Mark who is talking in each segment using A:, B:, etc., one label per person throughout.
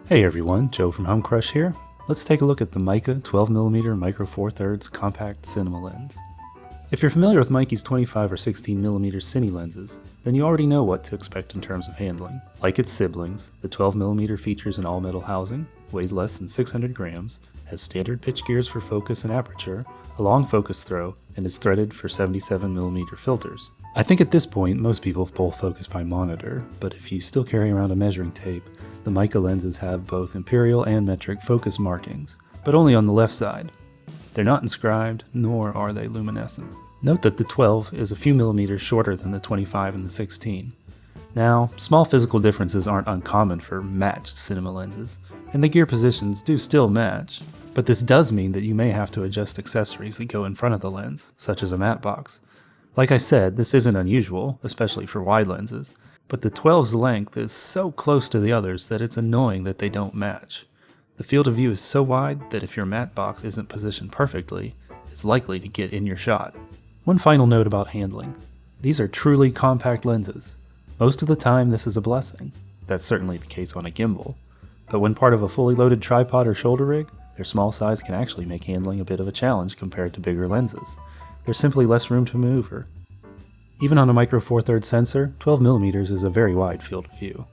A: Hey everyone, Joe from Home Crush here. Let's take a look at the Meike 12mm Micro Four Thirds compact cinema lens. If you're familiar with Meike's 25 or 16mm Cine lenses, then you already know what to expect in terms of handling. Like its siblings, the 12mm features an all-metal housing, weighs less than 600 grams, has standard pitch gears for focus and aperture, a long focus throw, and is threaded for 77mm filters. I think at this point most people pull focus by monitor, but if you still carry around a measuring tape, the Meike lenses have both imperial and metric focus markings, but only on the left side. They're not inscribed, nor are they luminescent. Note that the 12 is a few millimeters shorter than the 25 and the 16. Now, small physical differences aren't uncommon for matched cinema lenses, and the gear positions do still match, but this does mean that you may have to adjust accessories that go in front of the lens, such as a matte box. Like I said, this isn't unusual, especially for wide lenses, but the 12's length is so close to the others that it's annoying that they don't match. The field of view is so wide that if your matte box isn't positioned perfectly, it's likely to get in your shot. One final note about handling. These are truly compact lenses. Most of the time this is a blessing. That's certainly the case on a gimbal. But when part of a fully loaded tripod or shoulder rig, their small size can actually make handling a bit of a challenge compared to bigger lenses. There's simply less room to maneuver. Even on a Micro Four Thirds sensor, 12mm is a very wide field of view.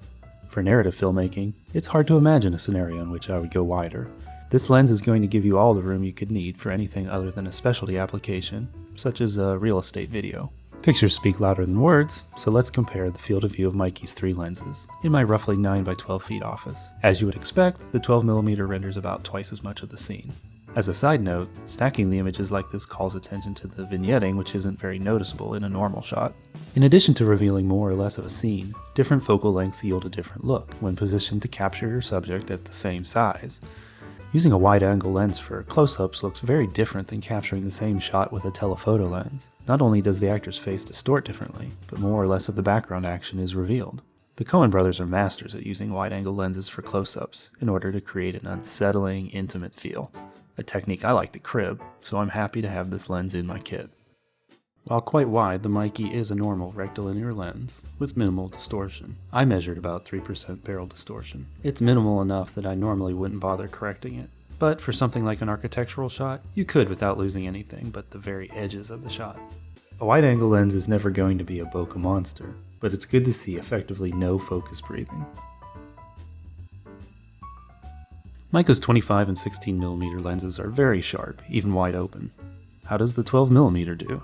A: For narrative filmmaking, it's hard to imagine a scenario in which I would go wider. This lens is going to give you all the room you could need for anything other than a specialty application, such as a real estate video. Pictures speak louder than words, so let's compare the field of view of Meike's three lenses in my roughly 9 by 12 feet office. As you would expect, the 12mm renders about twice as much of the scene. As a side note, stacking the images like this calls attention to the vignetting, which isn't very noticeable in a normal shot. In addition to revealing more or less of a scene, different focal lengths yield a different look when positioned to capture your subject at the same size. Using a wide-angle lens for close-ups looks very different than capturing the same shot with a telephoto lens. Not only does the actor's face distort differently, but more or less of the background action is revealed. The Coen brothers are masters at using wide-angle lenses for close-ups in order to create an unsettling, intimate feel. A technique I like to crib, so I'm happy to have this lens in my kit. While quite wide, the Meike is a normal rectilinear lens with minimal distortion. I measured about 3% barrel distortion. It's minimal enough that I normally wouldn't bother correcting it, but for something like an architectural shot, you could without losing anything but the very edges of the shot. A wide-angle lens is never going to be a bokeh monster, but it's good to see effectively no focus breathing. Meike's 25 and 16mm lenses are very sharp, even wide open. How does the 12mm do?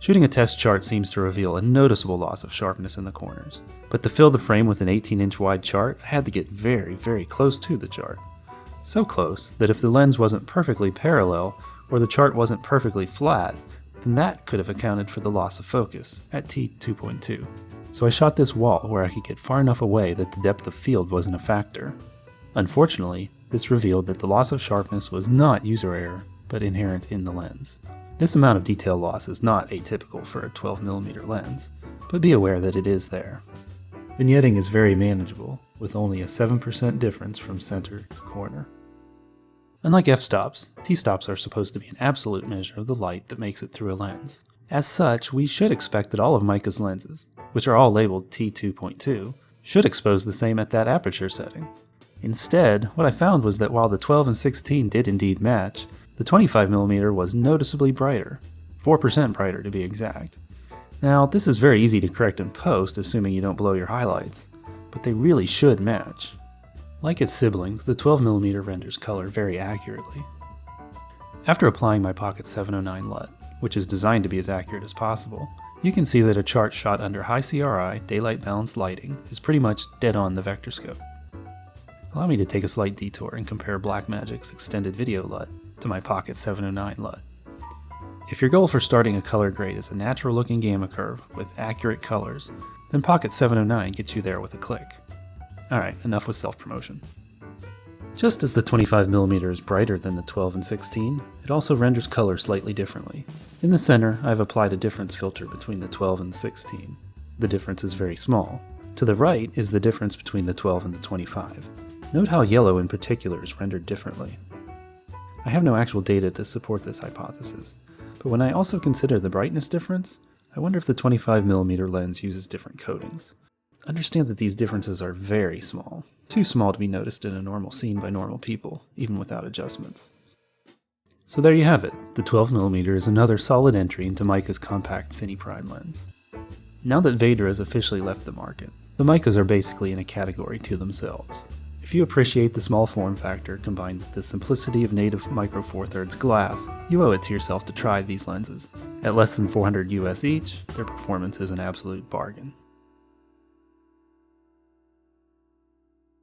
A: Shooting a test chart seems to reveal a noticeable loss of sharpness in the corners, but to fill the frame with an 18-inch wide chart, I had to get very, very close to the chart. So close that if the lens wasn't perfectly parallel, or the chart wasn't perfectly flat, then that could have accounted for the loss of focus at T2.2. So I shot this wall where I could get far enough away that the depth of field wasn't a factor. Unfortunately, this revealed that the loss of sharpness was not user error, but inherent in the lens. This amount of detail loss is not atypical for a 12mm lens, but be aware that it is there. Vignetting is very manageable, with only a 7% difference from center to corner. Unlike f-stops, t-stops are supposed to be an absolute measure of the light that makes it through a lens. As such, we should expect that all of Meike's lenses, which are all labeled T2.2, should expose the same at that aperture setting. Instead, what I found was that while the 12 and 16 did indeed match, the 25mm was noticeably brighter, 4% brighter to be exact. Now, this is very easy to correct in post, assuming you don't blow your highlights, but they really should match. Like its siblings, the 12mm renders color very accurately. After applying my Pocket 709 LUT, which is designed to be as accurate as possible, you can see that a chart shot under high CRI, daylight balanced lighting, is pretty much dead on the vector scope. Allow me to take a slight detour and compare Blackmagic's extended video LUT to my Pocket 709 LUT. If your goal for starting a color grade is a natural looking gamma curve with accurate colors, then Pocket 709 gets you there with a click. Alright, enough with self-promotion. Just as the 25mm is brighter than the 12 and 16, it also renders color slightly differently. In the center, I've applied a difference filter between the 12 and the 16. The difference is very small. To the right is the difference between the 12 and the 25. Note how yellow in particular is rendered differently. I have no actual data to support this hypothesis, but when I also consider the brightness difference, I wonder if the 25mm lens uses different coatings. Understand that these differences are very small, too small to be noticed in a normal scene by normal people, even without adjustments. So there you have it. The 12mm is another solid entry into Meike's compact Cine Prime lens. Now that Vader has officially left the market, the Meikes are basically in a category to themselves. If you appreciate the small form factor combined with the simplicity of native Micro Four Thirds glass, you owe it to yourself to try these lenses. At less than $400 US each, their performance is an absolute bargain.